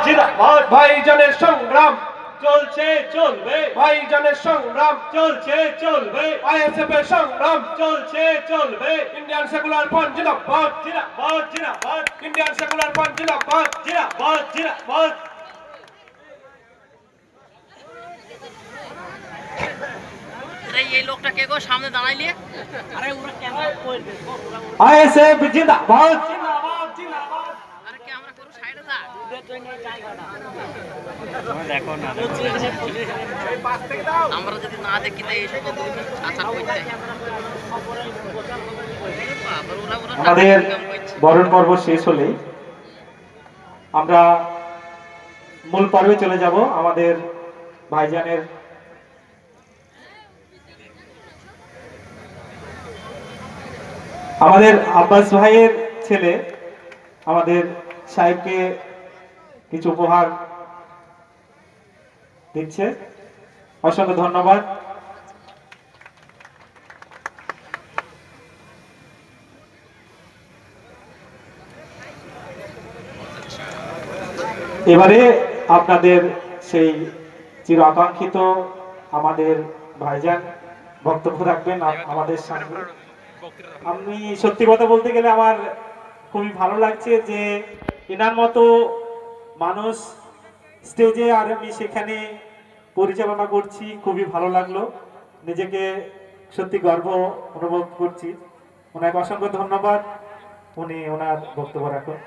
জিন্দাবাদ ভাইজানের সংগ্রাম চলছে চলবে ভাইজানের সংগ্রাম চলছে চলবে আইএসএফ এর সংগ্রাম চলছে চলবে ইন্ডিয়ান সেকুলার ফ্রন্ট জিন্দাবাদ জিন্দাবাদ জিন্দাবাদ ইন্ডিয়ান সেকুলার ফ্রন্ট জিন্দাবাদ জিন্দাবাদ জিন্দাবাদ এই লোকটা কে গো সামনে দাঁড়াইলে? আরে ওরা ক্যামেরা করবে। আইএসএফ জিন্দাবাদ আরে ক্যামেরা করো সাইডে যা। আমরা যদি না দেখি তাই এসব তো দুই মিনিট আচার করতে। আমাদের বরণ পর্ব শেষ হলেই আমরা মূল পর্বে চলে যাব। আমাদের ভাইজানের আমাদের আব্বাস ভাইয়ের ছেলে আমাদের সাহেবকে কিছু উপহার দিচ্ছে। অসংখ্য ধন্যবাদ। এবারে আপনাদের সেই চির আকাঙ্ক্ষিত আমাদের ভাইজান বক্তব্য রাখবেন আমাদের সামনে। আমি সত্যি কথা বলতে গেলে আমার খুবই ভালো লাগছে যে এনার মতো মানুষ স্টেজে আর আমি সেখানে পরিচালনা করছি, খুবই ভালো লাগলো। নিজেকে সত্যি গর্ব অনুভব করছি। ওনাকে অসংখ্য ধন্যবাদ। উনি ওনার বক্তব্য রাখুন।